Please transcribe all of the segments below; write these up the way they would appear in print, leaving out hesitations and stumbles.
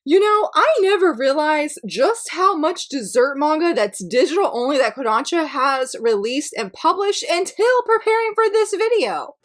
You know, I never realized just how much dessert manga that's digital only that Kodansha has released and published until preparing for this video.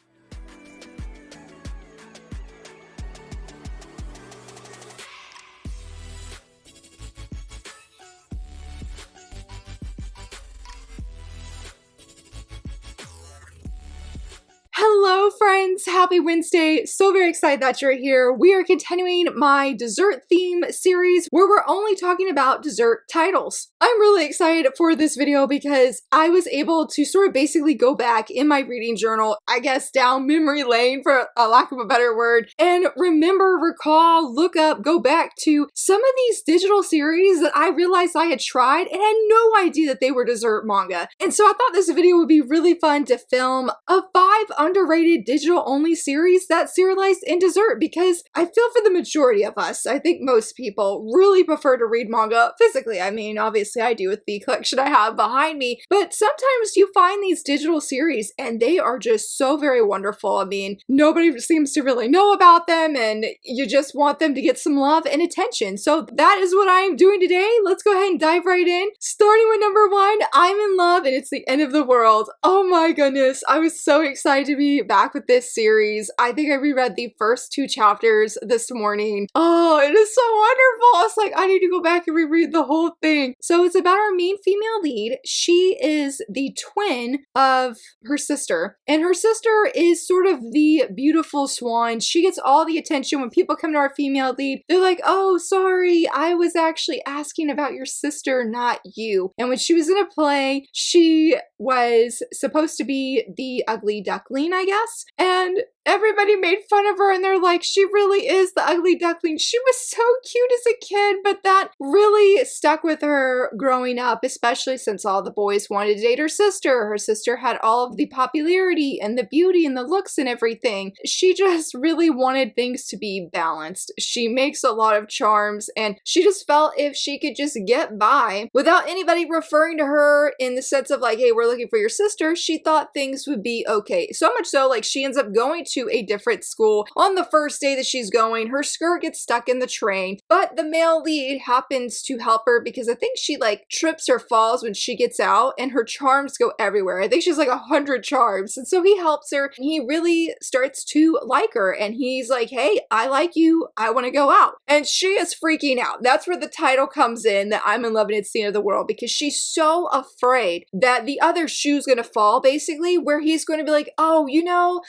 Hello friends, happy Wednesday. So very excited that you're here. We are continuing my dessert theme series where we're only talking about dessert titles. I'm really excited for this video because I was able to sort of basically go back in my reading journal, I guess down memory lane for a lack of a better word, and remember, recall, look up, go back to some of these digital series that I realized I had tried and had no idea that they were dessert manga. And so I thought this video would be really fun to film a 5 underrated digital only series that's serialized in dessert, because I feel for the majority of us, I think most people really prefer to read manga physically. I mean, obviously I do with the collection I have behind me, but sometimes you find these digital series and they are just so very wonderful. I mean, nobody seems to really know about them and you just want them to get some love and attention. So that is what I am doing today. Let's go ahead and dive right in. Starting with number 1, I'm in love and it's the end of the world. Oh my goodness, I was so excited to be back with this series. I think I reread the first 2 chapters this morning. Oh, it is so wonderful. I was like, I need to go back and reread the whole thing. So it's about our main female lead. She is the twin of her sister, and her sister is sort of the beautiful swan. She gets all the attention. When people come to our female lead, they're like, oh, sorry, I was actually asking about your sister, not you. And when she was in a play, she was supposed to be the ugly duckling, I guess, and everybody made fun of her and they're like, she really is the ugly duckling. She was so cute as a kid, but that really stuck with her growing up, especially since all the boys wanted to date her sister. Her sister had all of the popularity and the beauty and the looks and everything. She just really wanted things to be balanced. She makes a lot of charms and she just felt if she could just get by without anybody referring to her in the sense of like, hey, we're looking for your sister, she thought things would be okay. So much so, like, she ends up going to a different school. On the first day that she's going, her skirt gets stuck in the train, but the male lead happens to help her because I think she like trips or falls when she gets out and her charms go everywhere. I think she's like 100 charms. And so he helps her and he really starts to like her and he's like, hey, I like you. I want to go out. And she is freaking out. That's where the title comes in, that I'm in love and it's the end of the world, because she's so afraid that the other shoe's going to fall, basically, where he's going to be like, oh, you know,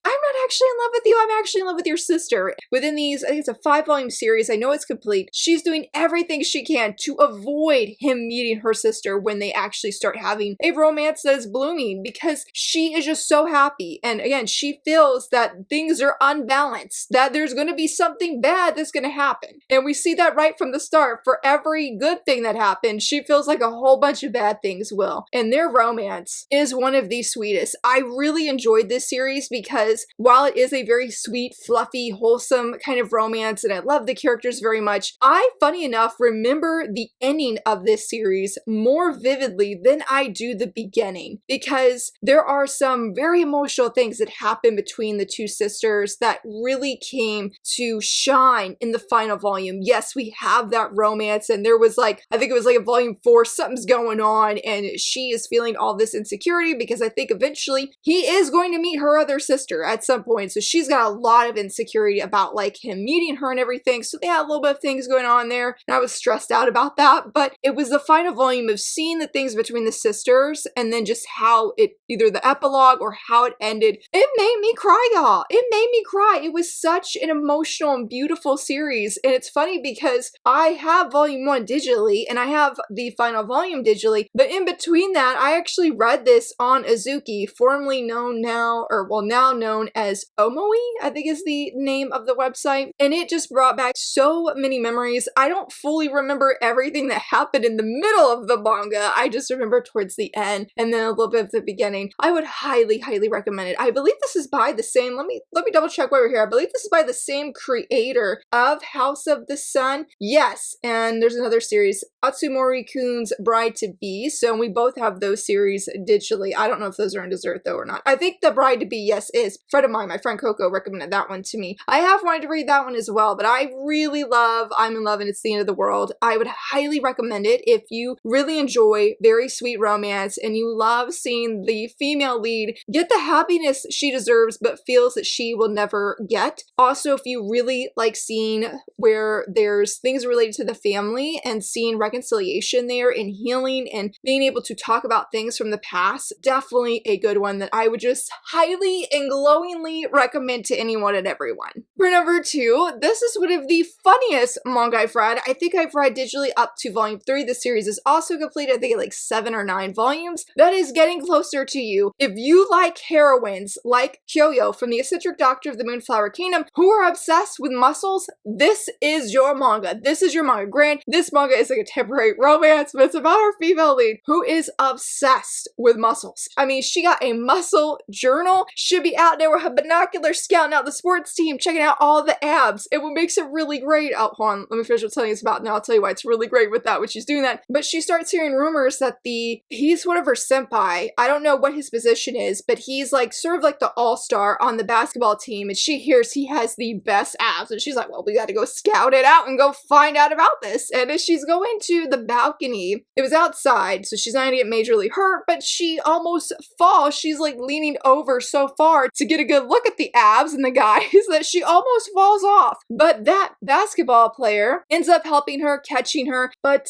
I'm not actually in love with you, I'm actually in love with your sister. Within these, I think it's a 5-volume series, I know it's complete, she's doing everything she can to avoid him meeting her sister when they actually start having a romance that is blooming, because she is just so happy. And again, she feels that things are unbalanced, that there's going to be something bad that's going to happen. And we see that right from the start. For every good thing that happens, she feels like a whole bunch of bad things will. And their romance is one of the sweetest. I really enjoyed this series because while it is a very sweet, fluffy, wholesome kind of romance, and I love the characters very much, I, funny enough, remember the ending of this series more vividly than I do the beginning, because there are some very emotional things that happen between the two sisters that really came to shine in the final volume. Yes, we have that romance, and there was like, I think it was like a volume 4, something's going on, and she is feeling all this insecurity because I think eventually he is going to meet her other sister at some point. So she's got a lot of insecurity about like him meeting her and everything. So they had a little bit of things going on there. And I was stressed out about that. But it was the final volume of seeing the things between the sisters and then just how it, either the epilogue or how it ended. It made me cry, y'all. It made me cry. It was such an emotional and beautiful series. And it's funny because I have volume 1 digitally and I have the final volume digitally. But in between that, I actually read this on Azuki, formerly known now, or well, now known as Omoi, I think is the name of the website. And it just brought back so many memories. I don't fully remember everything that happened in the middle of the manga. I just remember towards the end and then a little bit of the beginning. I would highly, highly recommend it. I believe this is by the same, let me double check while we're here. I believe this is by the same creator of House of the Sun. Yes, and there's another series, Atsumori-kun's Bride to Be. So we both have those series digitally. I don't know if those are in dessert though or not. I think the Bride to Be, yes, is. friend of mine, my friend Coco, recommended that one to me. I have wanted to read that one as well, but I really love I'm in Love and It's the End of the World. I would highly recommend it if you really enjoy very sweet romance and you love seeing the female lead get the happiness she deserves but feels that she will never get. Also, if you really like seeing where there's things related to the family and seeing reconciliation there and healing and being able to talk about things from the past, definitely a good one that I would just highly and glowingly recommend to anyone and everyone. For number 2, this is one of the funniest manga I've read. I think I've read digitally up to volume 3. The series is also complete. I think like 7 or 9 volumes. That is Getting Closer to You. If you like heroines like Kyoyo from the Eccentric Doctor of the Moonflower Kingdom who are obsessed with muscles, this is your manga. This is your manga. Grant, this manga is like a temporary romance, but it's about our female lead who is obsessed with muscles. I mean, she got a muscle journal. She'll be out there with her binoculars scouting out the sports team, checking out all the abs. And what makes it really great, oh, hold on, let me finish what telling you this about, and I'll tell you why it's really great with that when she's doing that. But she starts hearing rumors that he's one of her senpai. I don't know what his position is, but he's like sort of like the all-star on the basketball team, and she hears he has the best abs, and she's like, well, we gotta go scout it out and go find out about this. And as she's going to the balcony, it was outside, so she's not gonna get majorly hurt, but she almost falls. She's like leaning over so far to get a good look at the abs and the guys that she almost falls off. But that basketball player ends up helping her, catching her, but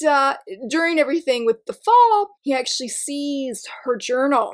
during everything with the fall, he actually sees her journal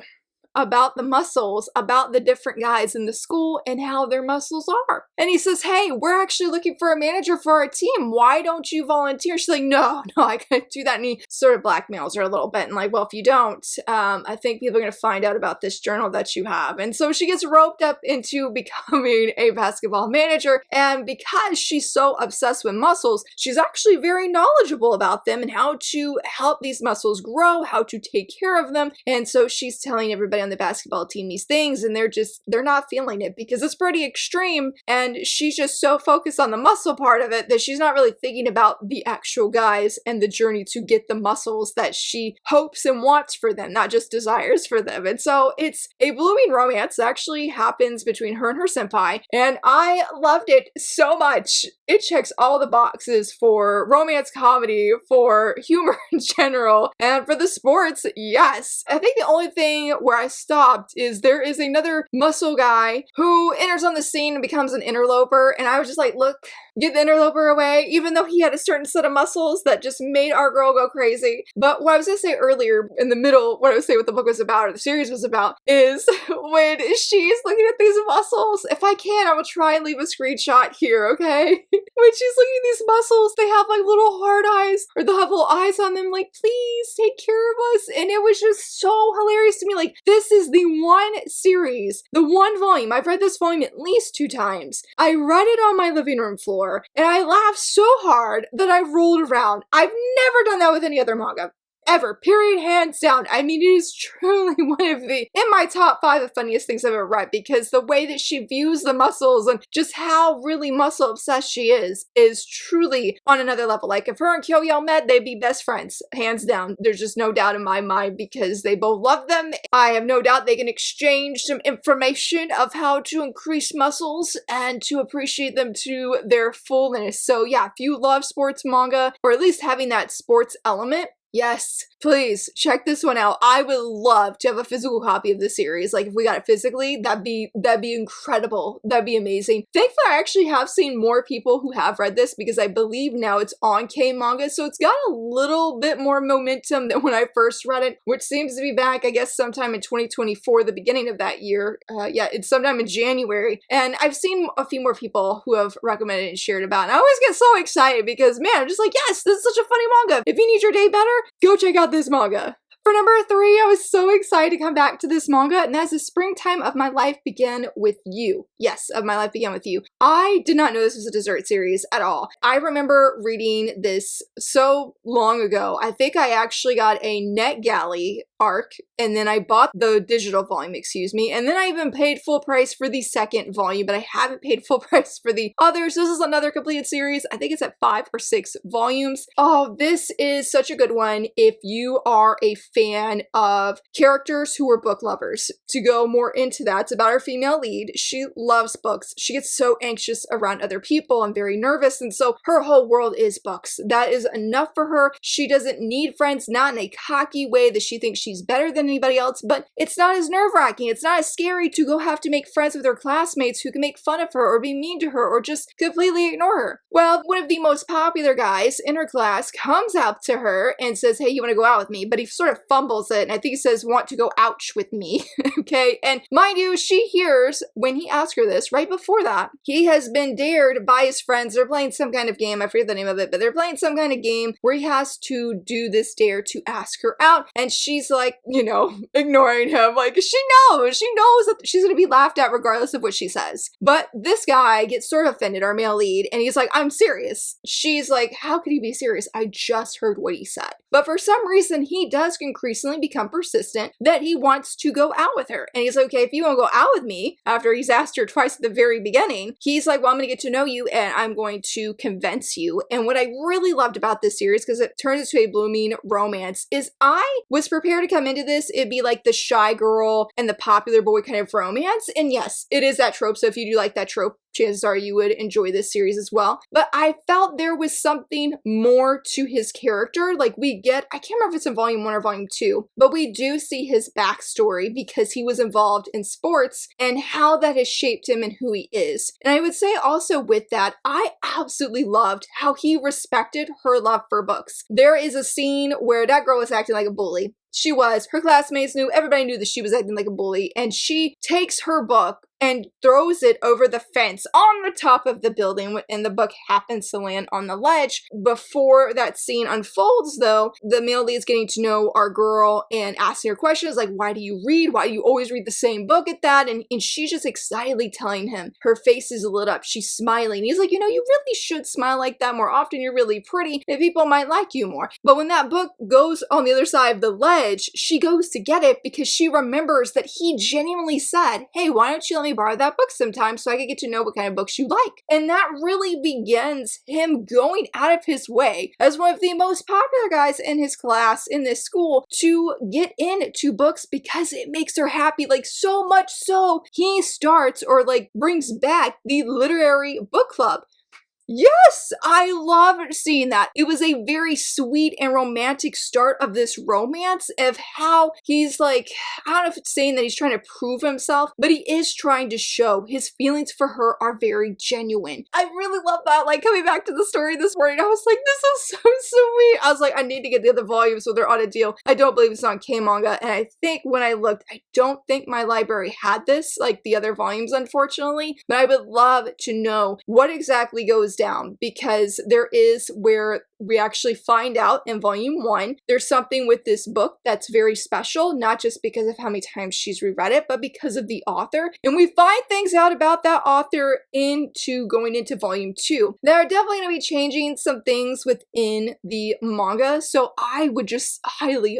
about the muscles, about the different guys in the school and how their muscles are. And he says, hey, we're actually looking for a manager for our team. Why don't you volunteer? She's like, no, I can't do that. And he sort of blackmails her a little bit and like, well, if you don't, I think people are going to find out about this journal that you have. And so she gets roped up into becoming a basketball manager. And because she's so obsessed with muscles, she's actually very knowledgeable about them and how to help these muscles grow, how to take care of them. And so she's telling everybody on the basketball team these things, and they're not feeling it because it's pretty extreme, and she's just so focused on the muscle part of it that she's not really thinking about the actual guys and the journey to get the muscles that she hopes and wants for them, not just desires for them. And so it's a blooming romance that actually happens between her and her senpai, and I loved it so much. It checks all the boxes for romance comedy, for humor in general, and for the sports, yes. I think the only thing where I stopped is there is another muscle guy who enters on the scene and becomes an interloper, and I was just like, look, get the interloper away, even though he had a certain set of muscles that just made our girl go crazy. But what I was gonna say earlier, in the middle, what I was saying what the book was about, or the series was about, is when she's looking at these muscles, if I can, I will try and leave a screenshot here, okay? When she's looking at these muscles, they have like little hard eyes, or they'll have little eyes on them, like, please take care of us. And it was just so hilarious to me. Like, this is the one series, the one volume. I've read this volume at least 2 times. I read it on my living room floor, and I laughed so hard that I rolled around. I've never done that with any other manga. Ever. Period. Hands down. I mean, it is truly one of in my top 5 of funniest things I've ever read, because the way that she views the muscles and just how really muscle obsessed she is truly on another level. Like, if her and Kyoyo met, they'd be best friends. Hands down. There's just no doubt in my mind, because they both love them. I have no doubt they can exchange some information of how to increase muscles and to appreciate them to their fullness. So yeah, if you love sports manga, or at least having that sports element, yes, please check this one out. I would love to have a physical copy of this series. Like, if we got it physically, that'd be incredible. That'd be amazing. Thankfully, I actually have seen more people who have read this, because I believe now it's on K-Manga, so it's got a little bit more momentum than when I first read it, which seems to be back, I guess, sometime in 2024, the beginning of that year. Yeah, it's sometime in January. And I've seen a few more people who have recommended it and shared about it. And I always get so excited because, man, I'm just like, yes, this is such a funny manga. If you need your day better, go check out this manga. For number 3, I was so excited to come back to this manga, and that's The Springtime of My Life Began With You. Yes, Of My Life Began With You. I did not know this was a dessert series at all. I remember reading this so long ago. I think I actually got a NetGalley arc, and then I bought the digital volume, and then I even paid full price for the second volume, but I haven't paid full price for the others. This is another completed series. I think it's at 5 or 6 volumes. Oh, this is such a good one if you are a fan of characters who are book lovers. To go more into that, it's about our female lead. She loves books. She gets so anxious around other people and very nervous, and so her whole world is books. That is enough for her. She doesn't need friends, not in a cocky way that she thinks she's better than anybody else, but it's not as nerve-wracking. It's not as scary to go have to make friends with her classmates who can make fun of her or be mean to her or just completely ignore her. Well, one of the most popular guys in her class comes up to her and says, hey, you want to go out with me? But he sort of fumbles it, and I think he says, want to go ouch with me. Okay, and mind you, she hears when he asks her this, right before that, he has been dared by his friends. They're playing some kind of game, I forget the name of it, but they're playing some kind of game where he has to do this dare to ask her out, and she's like, you know, ignoring him, like she knows that she's gonna be laughed at regardless of what she says. But this guy gets sort of offended, our male lead, and he's like, I'm serious. She's like, how could he be serious? I just heard what he said. But for some reason, he does increasingly become persistent that he wants to go out with her. And he's like, okay, if you want to go out with me, after he's asked her twice at the very beginning, he's like, well, I'm going to get to know you and I'm going to convince you. And what I really loved about this series, because it turns into a blooming romance, is I was prepared to come into this, it'd be like the shy girl and the popular boy kind of romance. And yes, it is that trope. So if you do like that trope, chances are you would enjoy this series as well. But I felt there was something more to his character. Like we get, I can't remember if it's in volume 1 or volume 2, but we do see his backstory because he was involved in sports and how that has shaped him and who he is. And I would say also with that, I absolutely loved how he respected her love for books. There is a scene where that girl was acting like a bully. She was. Her classmates knew, everybody knew that she was acting like a bully, and she takes her book and throws it over the fence on the top of the building, and the book happens to land on the ledge. Before that scene unfolds, though, the male lead's getting to know our girl and asking her questions like, why do you read? Why do you always read the same book at that? And she's just excitedly telling him. Her face is lit up. She's smiling. He's like, you know, you really should smile like that more often. You're really pretty and people might like you more. But when that book goes on the other side of the ledge, she goes to get it because she remembers that he genuinely said, hey, why don't you let me borrow that book sometime so I can get to know what kind of books you like. And that really begins him going out of his way as one of the most popular guys in his class in this school to get into books because it makes her happy, like so much so he starts or like brings back the literary book club. Yes, I loved seeing that. It was a very sweet and romantic start of this romance of how he's like, I don't know if it's saying that he's trying to prove himself, but he is trying to show his feelings for her are very genuine. I really love that. Like coming back to the story this morning, I was like, this is so sweet. I was like, I need to get the other volumes so they're on a deal. I don't believe it's on Manga, and I think when I looked, I don't think my library had this, like the other volumes, unfortunately, but I would love to know what exactly goes down, because there is where we actually find out in volume 1, there's something with this book that's very special, not just because of how many times she's reread it, but because of the author. And we find things out about that author into going into volume 2. There are definitely going to be changing some things within the manga. So I would just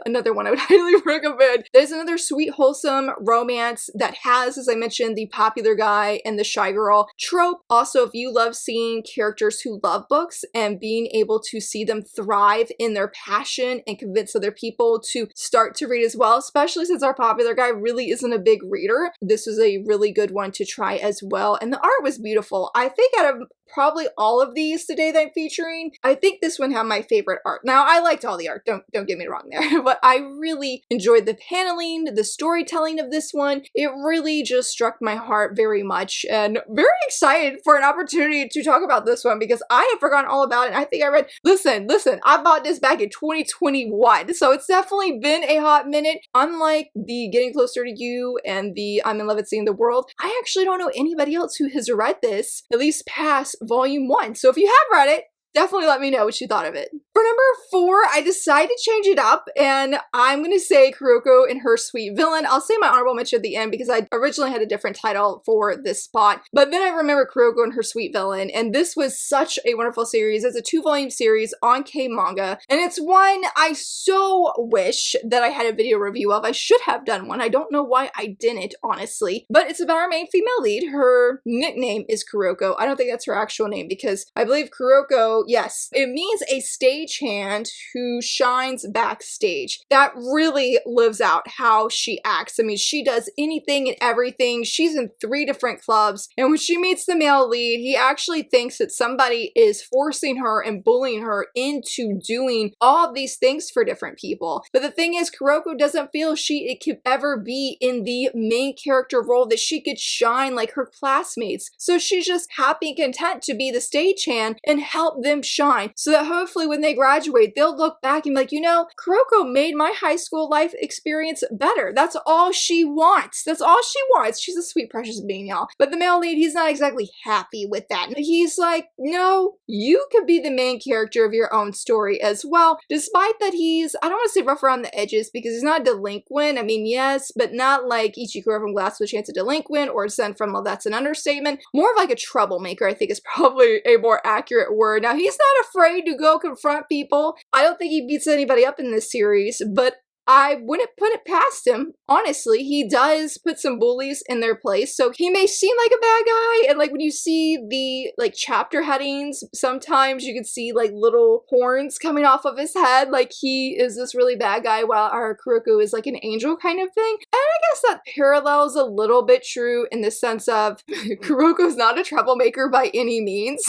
another one I would highly recommend. There's another sweet, wholesome romance that has, as I mentioned, the popular guy and the shy girl trope. Also, if you love seeing characters who love books and being able to see them thrive in their passion and convince other people to start to read as well, especially since our popular guy really isn't a big reader. This was a really good one to try as well. And the art was beautiful. I think out of probably all of these today that I'm featuring, I think this one had my favorite art. Now, I liked all the art, don't get me wrong there, but I really enjoyed the paneling, the storytelling of this one. It really just struck my heart very much, and very excited for an opportunity to talk about this one because I had forgotten all about it. I think I read, listen, I bought this back in 2021, so it's definitely been a hot minute. Unlike the Getting Closer to You and the I'm in Love with Seeing the World, I actually don't know anybody else who has read this, at least past volume 1. So if you have read it, definitely let me know what you thought of it. For number 4, I decided to change it up, and I'm going to say Kuroko and Her Sweet Villain. I'll say my honorable mention at the end because I originally had a different title for this spot, but then I remember Kuroko and Her Sweet Villain, and this was such a wonderful series. It's a 2-volume series on Manga, and it's one I so wish that I had a video review of. I should have done one. I don't know why I didn't, honestly, but it's about our main female lead. Her nickname is Kuroko. I don't think that's her actual name because I believe Kuroko, yes, it means a stage stagehand who shines backstage, that really lives out how she acts. I mean, she does anything and everything. She's in 3 different clubs, and when she meets the male lead, he actually thinks that somebody is forcing her and bullying her into doing all of these things for different people. But the thing is, Kuroko doesn't feel it could ever be in the main character role, that she could shine like her classmates. So she's just happy and content to be the stagehand and help them shine, so that hopefully when they graduate, they'll look back and be like, you know, Kuroko made my high school life experience better. That's all she wants. That's all she wants. She's a sweet, precious being, y'all. But the male lead, he's not exactly happy with that. He's like, no, you could be the main character of your own story as well, despite that he's, I don't want to say rough around the edges, because he's not a delinquent. I mean, yes, but not like Ichikuro from Glass with a Chance, a delinquent, or Sen from Well, That's an Understatement. More of like a troublemaker, I think, is probably a more accurate word. Now, he's not afraid to go confront people. I don't think he beats anybody up in this series, but I wouldn't put it past him. Honestly, he does put some bullies in their place, so he may seem like a bad guy, and like when you see the like chapter headings, sometimes you can see like little horns coming off of his head, like he is this really bad guy while our Kuroko is like an angel kind of thing. And I guess that parallels a little bit true in the sense of Kuroko's not a troublemaker by any means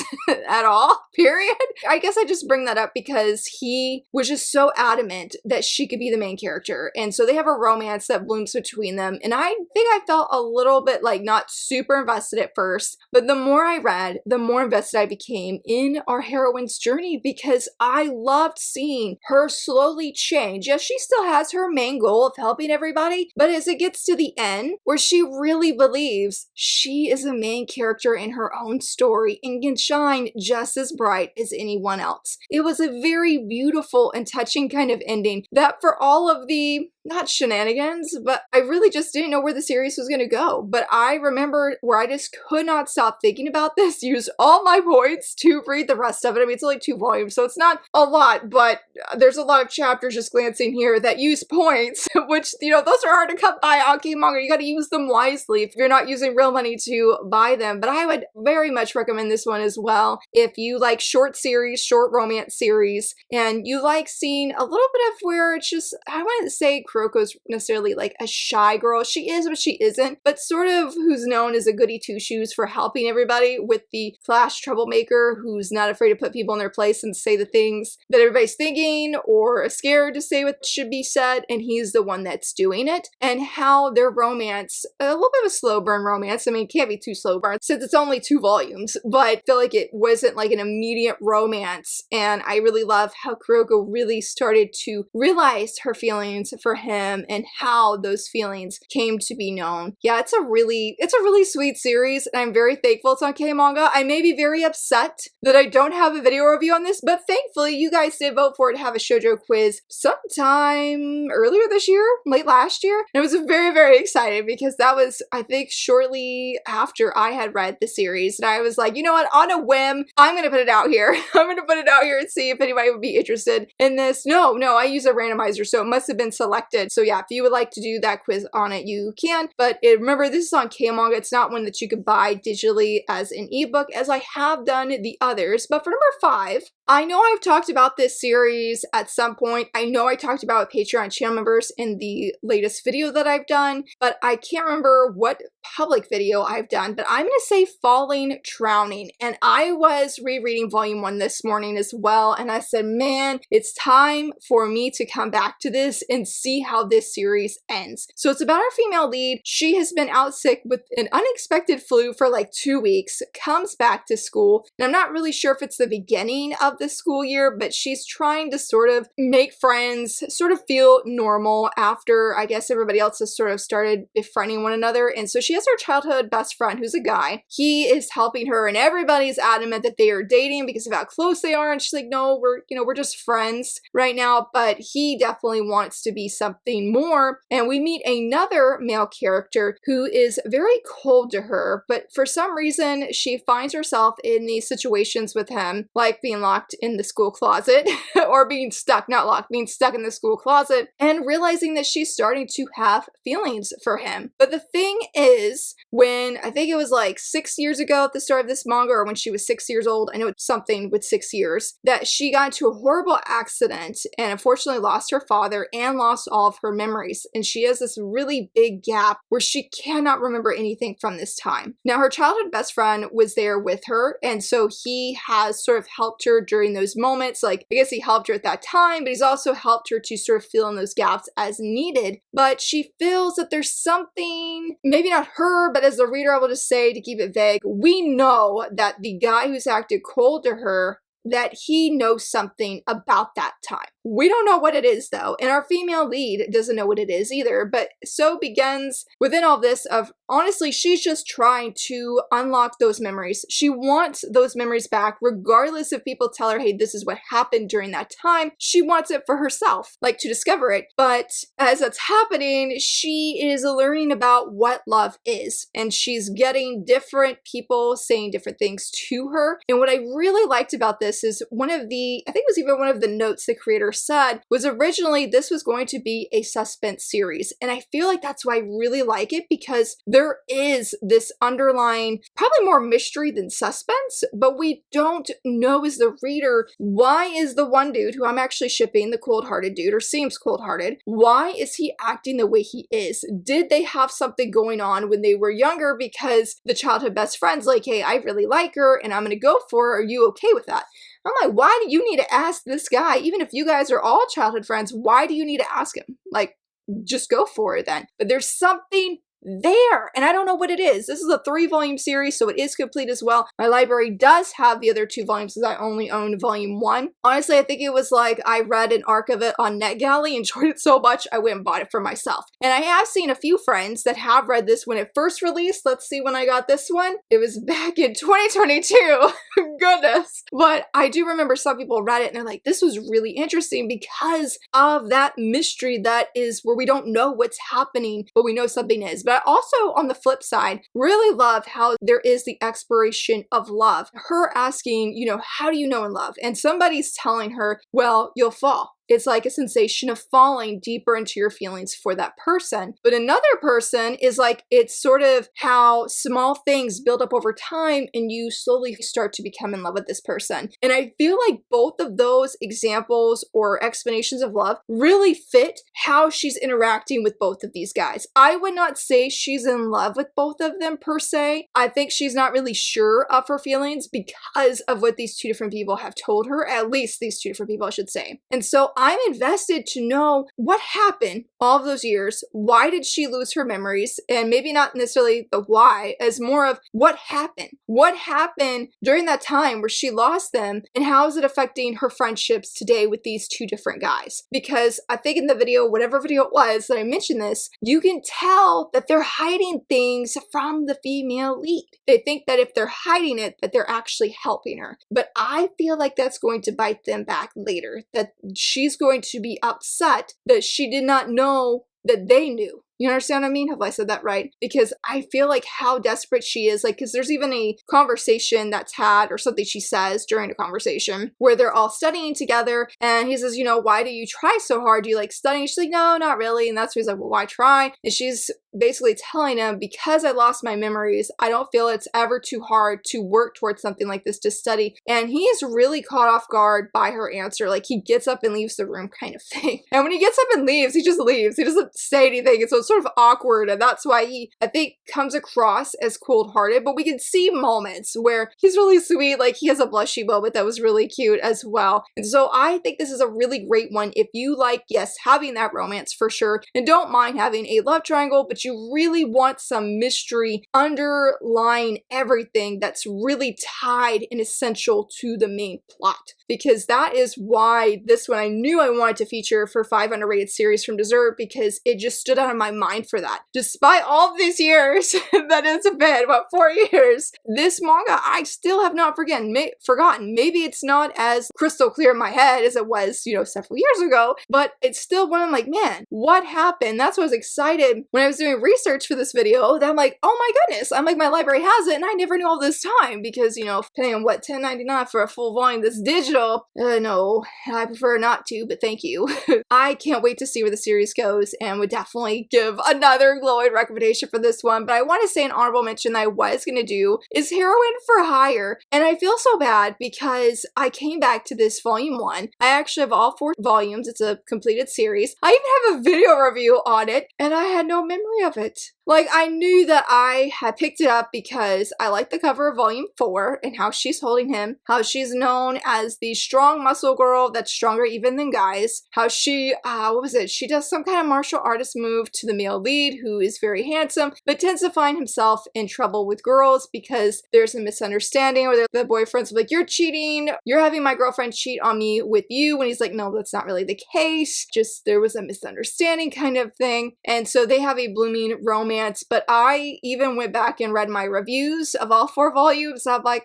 at all, period. I guess I just bring that up because he was just so adamant that she could be the main character, and so they have a romance that blooms between them, and I think I felt a little bit like not super invested at first, but the more I read, the more invested I became in our heroine's journey, because I loved seeing her slowly change. Yes, she still has her main goal of helping everybody, but as it gets to the end, where she really believes she is a main character in her own story and can shine just as bright as anyone else. It was a very beautiful and touching kind of ending that, for all of the, not shenanigans, but I really just didn't know where the series was going to go. But I remember where I just could not stop thinking about this, used all my points to read the rest of it. I mean, it's only 2 volumes, so it's not a lot, but there's a lot of chapters just glancing here that use points, which, you know, those are hard to come by on Manga. You got to use them wisely if you're not using real money to buy them. But I would very much recommend this one as well if you like short series, short romance series, and you like seeing a little bit of where it's just, I wouldn't say Kuroko's necessarily like a shy girl. She is, but she isn't. But sort of who's known as a goody two-shoes for helping everybody, with the class troublemaker who's not afraid to put people in their place and say the things that everybody's thinking or scared to say what should be said, and he's the one that's doing it. And how their romance, a little bit of a slow burn romance. I mean, it can't be too slow burn since it's only 2 volumes, but I feel like it wasn't like an immediate romance. And I really love how Kuroko really started to realize her feelings for him and how those feelings came to be known. Yeah, it's a really sweet series, and I'm very thankful it's on K-Manga. I may be very upset that I don't have a video review on this, but thankfully you guys did vote for it to have a shoujo quiz sometime earlier this year, late last year. And I was very, very excited because that was, I think, shortly after I had read the series, and I was like, you know what, on a whim, I'm gonna put it out here. I'm gonna put it out here and see if anybody would be interested in this. No, I use a randomizer, so it must have been selected. So yeah, if you would like to do that quiz on it, you can. But remember, this is on K-Manga. It's not one that you could buy digitally as an ebook, as I have done the others. But for number 5, I know I've talked about this series at some point. I know I talked about Patreon channel members in the latest video that I've done, but I can't remember what public video I've done, but I'm going to say Falling Drowning. And I was rereading volume 1 this morning as well, and I said, man, it's time for me to come back to this and see how this series ends. So it's about our female lead. She has been out sick with an unexpected flu for like 2 weeks, comes back to school, and I'm not really sure if it's the beginning of the school year, but she's trying to sort of make friends, sort of feel normal after, I guess, everybody else has sort of started befriending one another. And so she has her childhood best friend who's a guy. He is helping her, and everybody's adamant that they are dating because of how close they are. And she's like, no, we're just friends right now. But he definitely wants to be something more. And we meet another male character who is very cold to her, but for some reason she finds herself in these situations with him, like being locked locked in the school closet, or being stuck, not locked, being stuck in the school closet, and realizing that she's starting to have feelings for him. But the thing is, when I think it was like 6 years ago at the start of this manga, or when she was 6 years old, I know it's something with 6 years, that she got into a horrible accident and unfortunately lost her father and lost all of her memories. And she has this really big gap where she cannot remember anything from this time. Now, her childhood best friend was there with her, and so he has sort of helped her during those moments. Like, I guess he helped her at that time, but he's also helped her to sort of fill in those gaps as needed. But she feels that there's something, maybe not her, but as the reader, I will just say, to keep it vague, we know that the guy who's acted cold to her, that he knows something about that time. We don't know what it is though, and our female lead doesn't know what it is either, but so begins within all this of, honestly, she's just trying to unlock those memories. She wants those memories back, regardless if people tell her, hey, this is what happened during that time. She wants it for herself, like to discover it. But as that's happening, she is learning about what love is, and she's getting different people saying different things to her. And what I really liked about this is one of the, I think it was even one of the notes the creator said, was originally this was going to be a suspense series. And I feel like that's why I really like it, because there is this underlying, probably more mystery than suspense, but we don't know as the reader, why is the one dude who I'm actually shipping, the cold-hearted dude, or seems cold-hearted, why is he acting the way he is? Did they have something going on when they were younger because the childhood best friend's like, hey, I really like her and I'm gonna go for her, are you okay with that? I'm like, why do you need to ask this guy? Even if you guys are all childhood friends, why do you need to ask him? Like, just go for it then. But there's something there, and I don't know what it is. This is a 3-volume series, so it is complete as well. My library does have the other 2 volumes because I only own volume 1. Honestly, I think it was like I read an arc of it on NetGalley, enjoyed it so much, I went and bought it for myself. And I have seen a few friends that have read this when it first released. Let's see when I got this one. It was back in 2022. Goodness. But I do remember some people read it and they're like, this was really interesting because of that mystery that is where we don't know what's happening, but we know something is. But I also, on the flip side, really love how there is the exploration of love. Her asking, you know, how do you know in love? And somebody's telling her, well, you'll fall. It's like a sensation of falling deeper into your feelings for that person. But another person is like, it's sort of how small things build up over time and you slowly start to become in love with this person. And I feel like both of those examples or explanations of love really fit how she's interacting with both of these guys. I would not say she's in love with both of them per se. I think she's not really sure of her feelings because of what these 2 different people have told her, at least these 2 different people, I should say. And so I'm invested to know what happened all of those years. Why did she lose her memories? And maybe not necessarily the why, as more of what happened. What happened during that time where she lost them, and how is it affecting her friendships today with these 2 different guys? Because I think in the video, whatever video it was that I mentioned this, you can tell that they're hiding things from the female lead. They think that if they're hiding it, that they're actually helping her. But I feel like that's going to bite them back later, that she's going to be upset that she did not know that they knew. You understand what I mean? Have I said that right? Because I feel like how desperate she is, like, because there's even a conversation that's had, or something she says during a conversation, where they're all studying together, and he says, you know, why do you try so hard? Do you like studying? She's like, no, not really. And that's where he's like, well, why try? And she's basically telling him, because I lost my memories, I don't feel it's ever too hard to work towards something like this, to study. And he is really caught off guard by her answer. Like, he gets up and leaves the room kind of thing. And when he gets up and leaves, he just leaves. He doesn't say anything. And so it's sort of awkward, and that's why he, I think, comes across as cold-hearted. But we can see moments where he's really sweet, like he has a blushy moment that was really cute as well. And so I think this is a really great one if you like, yes, having that romance for sure, and don't mind having a love triangle, but you really want some mystery underlying everything that's really tied and essential to the main plot. Because that is why this one I knew I wanted to feature for 5 underrated series from Dessert, because it just stood out in my mind for that. Despite all of these years that it's been, about 4 years, this manga I still have not forgotten. Maybe it's not as crystal clear in my head as it was, several years ago, but it's still one I'm like, man, what happened? That's why I was excited when I was doing research for this video that I'm like, oh my goodness, I'm like, my library has it and I never knew all this time because, you know, paying on what, $10.99 for a full volume that's digital. No, I prefer not to, but thank you. I can't wait to see where the series goes and would definitely give another glowing recommendation for this one. But I want to say an honorable mention that I was going to do is Heroine for Hire. And I feel so bad because I came back to this volume 1. I actually have all 4 volumes. It's a completed series. I even have a video review on it and I had no memory of it. Like, I knew that I had picked it up because I liked the cover of volume 4 and how she's holding him, how she's known as the strong muscle girl that's stronger even than guys, how she, what was it? She does some kind of martial artist move to the male lead who is very handsome, but tends to find himself in trouble with girls because there's a misunderstanding or the boyfriend's like, you're cheating, you're having my girlfriend cheat on me with you, when he's like, no, that's not really the case, just there was a misunderstanding kind of thing. And so they have a blooming romance. But I even went back and read my reviews of all 4 volumes. I'm like,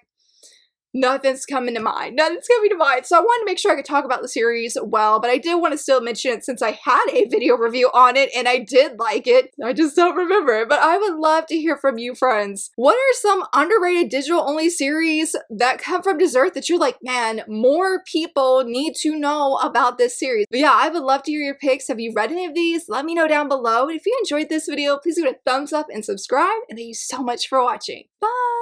nothing's coming to mind. Nothing's coming to mind. So I wanted to make sure I could talk about the series well, but I did want to still mention it since I had a video review on it and I did like it. I just don't remember it. But I would love to hear from you, friends. What are some underrated digital-only series that come from Dessert that you're like, man, more people need to know about this series? But yeah, I would love to hear your picks. Have you read any of these? Let me know down below. And if you enjoyed this video, please give it a thumbs up and subscribe. And thank you so much for watching. Bye!